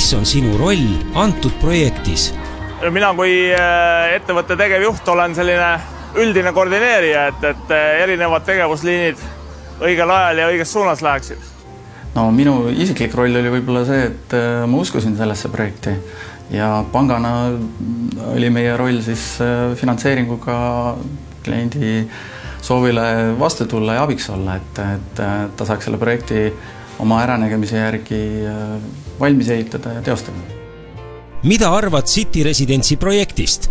mis on sinu roll antud projektis? Mina kui ettevõtte tegevjuht olen selline üldine koordineerija, et erinevad tegevusliinid õigel ajal ja õiges suunas läheksid. No minu isiklik roll oli võib-olla see, et ma uskusin sellesse projekti ja pangana oli meie roll siis finantseeringuga kliendi soovile vastu tulla ja abiks olla, et ta saaks selle projekti oma äranägemise järgi valmis ehitada ja teostada. Mida arvad City Residency projektist?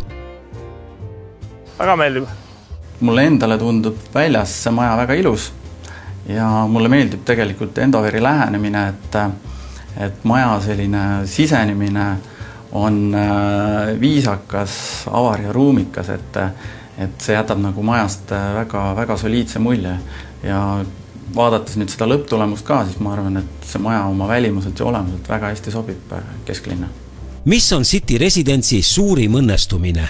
Väga meeldib. Mulle endale tundub väljas see maja väga ilus ja mulle meeldib tegelikult Endoveri lähenemine, et maja selline sisenemine on viisakas, avar ja ruumikas, et see jätab nagu majast väga soliidse mulje ja vaadates nüüd seda lõpptulemust ka, siis ma arvan, et see maja oma välimuselt ja olemuselt väga hästi sobib kesklinna. Mis on City Residency suurim õnnestumine?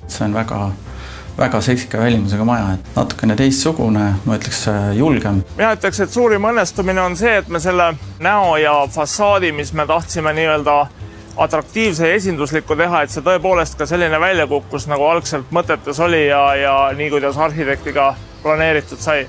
See on väga seksika välimusega maja, et natukene teistsugune, ma ütleks julgem. Mina ütleks, et suurim õnnestumine on see, et me selle näo ja fassaadi, mis me tahtsime nii-öelda atraktiivse ja esinduslikku teha, et see tõepoolest ka selline välja kukkus, nagu algselt mõtetes oli ja nii, kuidas arhitektiga planeeritud sai.